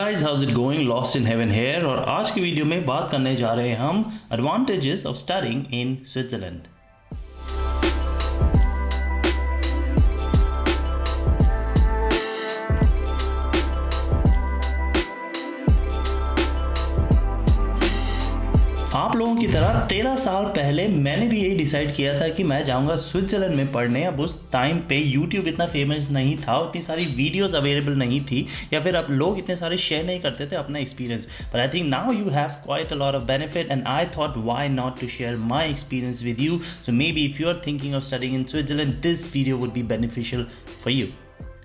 Guys how's it going lost in heaven here और आज की वीडियो में बात करने जा रहे हैं हम advantages of studying in Switzerland. आप लोगों की तरह 13 साल पहले मैंने भी यही डिसाइड किया था कि मैं जाऊंगा स्विट्जरलैंड में पढ़ने। अब उस टाइम पे यूट्यूब इतना फेमस नहीं था, उतनी सारी वीडियोस अवेलेबल नहीं थी, या फिर अब लोग इतने सारे शेयर नहीं करते थे अपना experience. But I think now you have quite a lot of benefit and I thought why not to share my experience with you. So maybe if you are thinking of studying in Switzerland this video would be beneficial for you.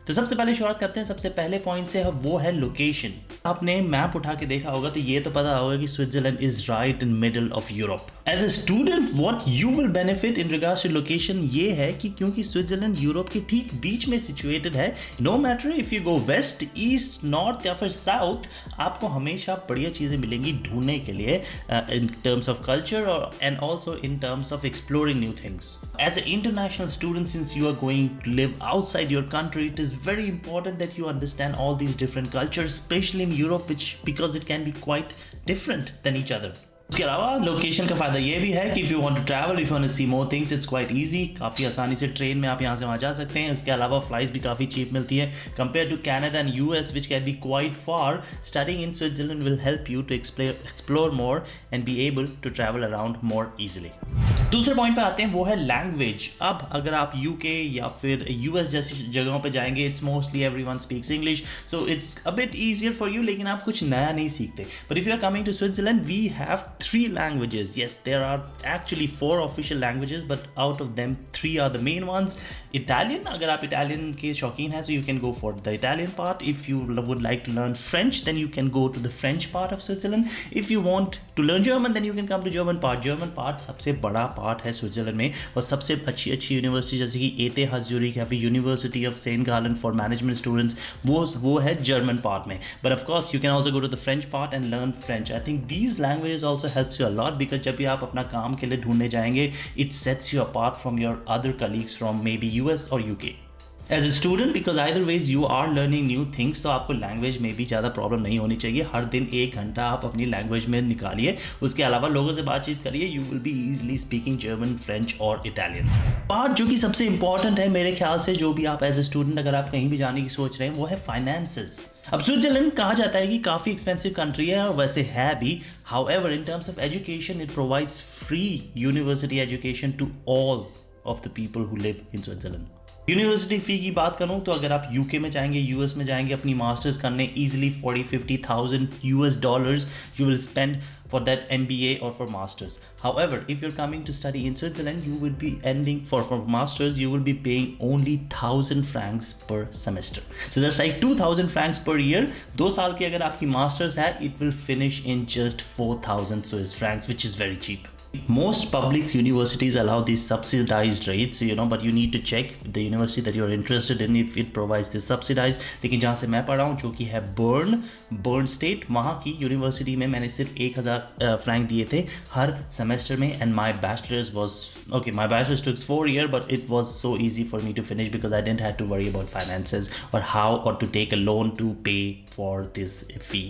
तो सबसे पहले शुरुआत करते हैं सबसे पहले point से, वो है लोकेशन। आपने मैप उठा के देखा होगा तो ये तो पता होगा कि Switzerland is right in middle of Europe. As a student what you will benefit in regards to location ये है कि क्योंकि स्विट्जरलैंड यूरोप के ठीक बीच में सिचुएटेड है, no matter if you go west, east, north या फिर साउथ, आपको हमेशा बढ़िया चीज़ें मिलेंगी ढूंढने के लिए इन टर्म्स ऑफ कल्चर और and also in terms of exploring new things. As a international student, since you are going to live outside your country, it is very important that you understand all these different cultures, especially in Europe, because it can be quite different than each other. उसके अलावा location का फ़ायदा ये भी है कि if you want to travel, if you want to see more things, it's quite easy. काफ़ी आसानी से ट्रेन में आप यहाँ से वहाँ जा सकते हैं। इसके अलावा फ्लाइट्स भी काफ़ी चीप मिलती है compare to Canada and US which can be quite far. Studying in Switzerland will help you to explore more and be able to travel around more easily. दूसरे पॉइंट पे आते हैं, वो है लैंग्वेज। अब अगर आप यूके या फिर यूएस जैसी जगहों पे जाएंगे, it's mostly everyone speaks English, so it's a bit easier for you, लेकिन आप कुछ नया नहीं सीखते। But if you are coming to Switzerland, we have 3 languages. Yes, there are actually 4 official languages, but out of them 3 are the main ones. Italian, अगर आप Italian के शौकीन हैं, so you can go for the Italian part. If you would like to learn French, then you can go to the French part of Switzerland. If you want to learn German, then you can come to German part. German part सबसे बड़ा part है Switzerland में, और सबसे अच्छी university जैसे कि ETH Zurich या फिर university of Saint Gallen for management students, वो है जर्मन पार्ट में। But of course you can also go to the French part and learn French. I think these languages also helps you a lot, because जब भी आप अपना काम के लिए ढूंढने जाएंगे, it sets you apart from your other colleagues from may be US और UK. As a student, because either ways you are learning new things, तो आपको लैंग्वेज में भी ज़्यादा प्रॉब्लम नहीं होनी चाहिए। हर दिन 1 घंटा आप अपनी लैंग्वेज में निकालिए, उसके अलावा लोगों से बातचीत करिए, you will be easily speaking German, French और इटालियन। पार्ट जो कि सबसे इंपॉर्टेंट है मेरे ख्याल से, जो भी आप एज ए स्टूडेंट अगर आप कहीं भी जाने की सोच रहे हैं, वो है फाइनेंसेस। अब स्विट्जरलैंड कहा जाता है कि काफ़ी एक्सपेंसिव कंट्री है, और वैसे है भी। However in terms of education, it provides free university education to all of the people who live in Switzerland. University fee की बात करूं तो अगर आप यूके में जाएंगे, यूएस में जाएंगे अपनी मास्टर्स करने, easily 40-50,000 US dollars you will spend for that MBA or for masters. However, if you're coming to study in Switzerland, you will be ending for masters, you will be paying only 1,000 francs per semester. So that's like 2,000 francs per year. 2 साल की अगर आपकी masters है, it will finish in just 4,000 Swiss francs, which is very cheap. Most public universities allow these subsidized rates, but you need to check the university that you're interested in if it provides this subsidized. लेकिन जहाँ से मैं पढ़ा हूँ, जो कि है burn state, वहाँ की यूनिवर्सिटी में मैंने सिर्फ 1,000 फ्रैंक दिए थे हर सेमेस्टर में, and my bachelors took 4 years, but it was so easy for me to finish because I didn't have to worry about finances or to take a loan to pay for this fee.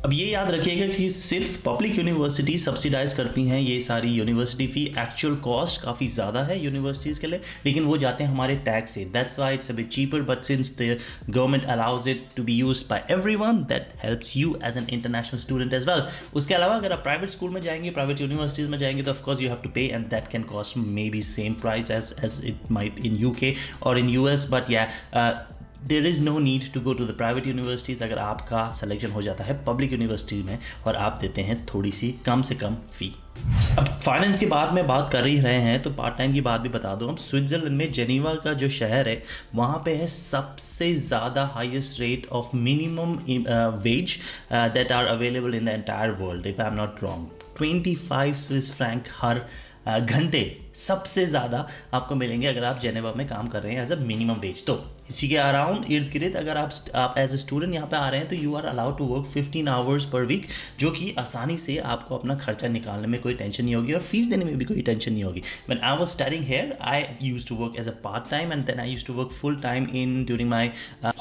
अब ये याद रखिएगा कि सिर्फ public university subsidise करती हैं ये सारी यूनिवर्सिटी फ़ी। एक्चुअल कॉस्ट काफ़ी ज़्यादा है यूनिवर्सिटीज़ के लिए, लेकिन वो जाते हैं हमारे टैक्स से। That's why it's a bit cheaper, but since the government allows it to be used by everyone, that helps you as an international student as well. उसके अलावा अगर आप प्राइवेट स्कूल में जाएंगे, प्राइवेट यूनिवर्सिटीज़ में जाएंगे, तो of course you have to pay, and that can cost may be same price as it might in UK और in US. But there is no need to go to the private universities अगर आपका selection हो जाता है public university में और आप देते हैं थोड़ी सी कम से कम फ़ी। अब फाइनेंस की बात में बात कर ही रहे हैं, तो पार्ट टाइम की बात भी बता दूं। अब स्विट्जरलैंड में जेनीवा का जो शहर है, वहाँ पे है सबसे ज़्यादा highest rate of minimum wage that are available in the entire world, if I am not wrong. 25 Swiss franc हर घंटे सबसे ज़्यादा आपको मिलेंगे अगर आप जेनेवा में काम कर रहे हैं एज अ मिनिमम वेज। तो इसी के अराउंड इर्द गिर्द अगर आप एज ए स्टूडेंट यहाँ पे आ रहे हैं तो you are allowed to work 15 hours per week, जो कि आसानी से आपको अपना खर्चा निकालने में कोई टेंशन नहीं होगी और फीस देने में भी कोई टेंशन नहीं होगी। When I was studying here I used to work as a part time and then I used to work full time in during my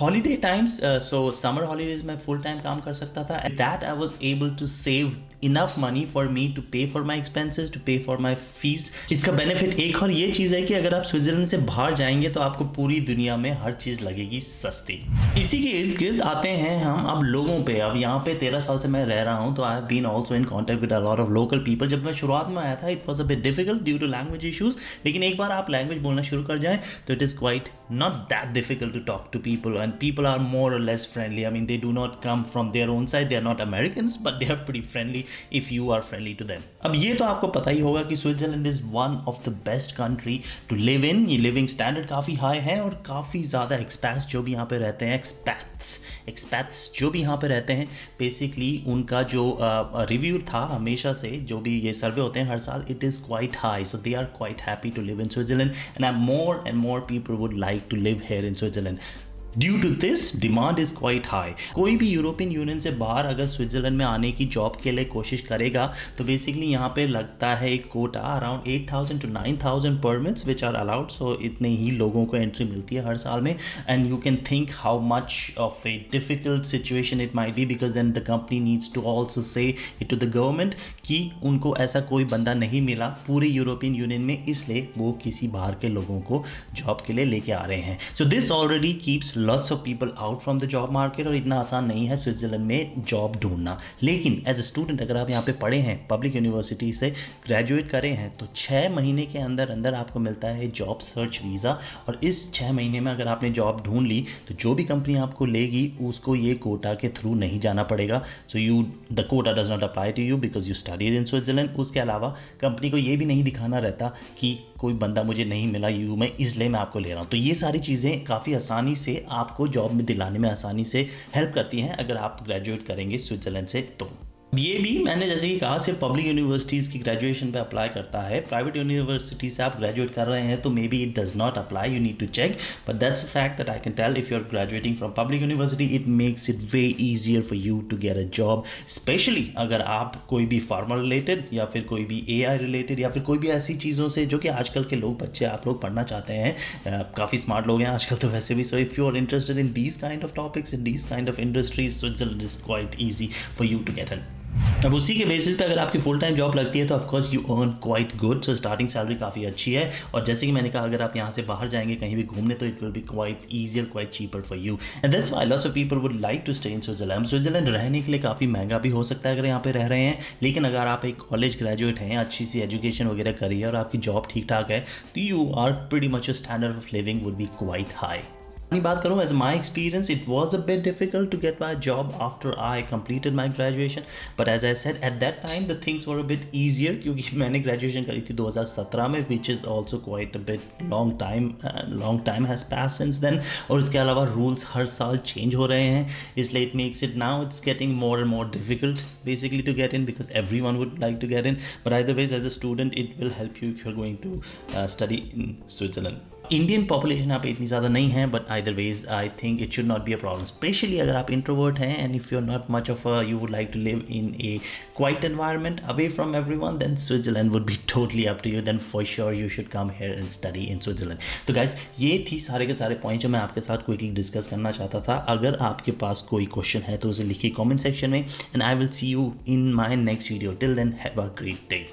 holiday times. So summer holidays में full time काम कर सकता था and that I was able to save enough money for me to pay for my expenses, to pay for my fees। इसका benefit एक और ये चीज़ है कि अगर आप स्विट्जरलैंड से बाहर जाएंगे तो आपको पूरी दुनिया में हर चीज़ लगेगी सस्ती। इसी के इर्द गिर्द आते हैं हम अब लोगों पे। अब यहाँ पे 13 साल से मैं रह रहा हूँ तो I have been also in contact with a lot of local people. जब मैं शुरुआत में आया था it was a bit difficult due to language issues, लेकिन एक बार आप लैंग्वेज बोलना शुरू कर जाएं तो it is quite not that difficult to talk to people, and people are more or less friendly. I mean, they do not come from their own side, they are not Americans, but they are pretty friendly if you are friendly to them। अब ये तो आपको पता ही होगा कि Switzerland is one of the best country to live in. ये living standard काफ़ी हाई है और काफ़ी ज़्यादा एक्सपैट्स जो भी यहाँ पे रहते हैं, एक्सपैट्स जो भी यहाँ पे रहते हैं, बेसिकली उनका जो रिव्यू था हमेशा से, जो भी ये सर्वे होते हैं हर साल, it is quite high. So they are quite happy to live in Switzerland and more and more people would like to live here in Switzerland। Due to this demand is quite high. कोई भी European union से बाहर अगर Switzerland में आने की job के लिए कोशिश करेगा तो बेसिकली यहाँ पे लगता है एक quota around 8,000 to 9,000 permits which are allowed. So इतने ही लोगों को एंट्री मिलती है हर साल में and you can think how much of a difficult situation it might be, because then the company needs to also say it to the government कि उनको ऐसा कोई बंदा नहीं मिला पूरे यूरोपियन यूनियन में, इसलिए वो किसी बाहर के लोगों को जॉब के लिए लेके आ रहे हैं। So this already keeps lots of people out from the job market और इतना आसान नहीं है स्विट्जरलैंड में जॉब ढूंढना। लेकिन एज ए स्टूडेंट अगर आप यहाँ पे पढ़े हैं, पब्लिक यूनिवर्सिटी से ग्रेजुएट करे हैं, तो 6 महीने के अंदर अंदर आपको मिलता है जॉब सर्च वीज़ा और इस 6 महीने में अगर आपने जॉब ढूंढ ली तो जो भी कंपनी आपको लेगी उसको ये कोटा के थ्रू नहीं जाना पड़ेगा। So the quota does not apply to you because you studied in Switzerland. उसके अलावा कंपनी को ये भी नहीं दिखाना रहता कि कोई बंदा मुझे नहीं मिला यू में, इसलिए मैं आपको ले रहा हूँ। तो ये सारी चीज़ें काफ़ी आसानी से आपको जॉब में दिलाने में आसानी से हेल्प करती हैं अगर आप ग्रेजुएट करेंगे स्विट्जरलैंड से। तो ये भी मैंने जैसे कि कहा सिर्फ पब्लिक यूनिवर्सिटीज़ की ग्रेजुएशन पे अप्लाई करता है। प्राइवेट यूनिवर्सिटी से आप ग्रेजुएट कर रहे हैं तो maybe it does not apply, you need to check, but that's a fact that I can tell. If you are graduating from public university it makes it way easier for you to get a job, specially अगर आप कोई भी pharma related या फिर कोई भी AI related या फिर कोई भी ऐसी चीज़ों से जो कि आजकल के लोग बच्चे आप लोग पढ़ना चाहते हैं। काफ़ी स्मार्ट लोग हैं आजकल तो वैसे भी। So if you are interested in these kind of topics, in these kind of industries, Switzerland is quite easy for you to get in. अब उसी के बेसिस पे अगर आपकी फुल टाइम जॉब लगती है तो of course you earn quite good. So starting salary काफ़ी अच्छी है और जैसे कि मैंने कहा अगर आप यहाँ से बाहर जाएंगे कहीं भी घूमने तो it will be quite easier, quite cheaper for you and that's why lots of people would like to stay in Switzerland. Switzerland रहने के लिए काफ़ी महंगा भी हो सकता है अगर यहाँ पे रह रहे हैं, लेकिन अगर आप एक कॉलेज ग्रेजुएट हैं, अच्छी सी एजुकेशन वगैरह करी है और आपकी जॉब ठीक ठाक है तो you are pretty much your standard of living would be quite high. बात करूँ as my experience, it was a bit difficult to get my job after I completed my graduation, but as I said at that time the things were a bit easier क्योंकि मैंने graduation करी थी 2017 में, which is also quite a bit long time has pass since then. और उसके अलावा rules हर साल change हो रहे हैं, इसलिए it makes it now it's getting more and more difficult basically to get in because every one would like to get in, but either ways as a student it will help you if you are going to study in Switzerland. Indian population यहाँ पे इतनी ज़्यादा नहीं है, but either ways I think it should not be a problem, specially अगर आप introvert हैं and if you are not much of you would like to live in a quiet environment away from everyone, then Switzerland would be totally up to you, then for sure you should come here and study in Switzerland. तो guys ये थी सारे के सारे point जो मैं आपके साथ क्विकली डिस्कस करना चाहता था। अगर आपके पास कोई क्वेश्चन है तो उसे लिखिए कॉमेंट सेक्शन में and I will see you in my next video. Till then have a great day.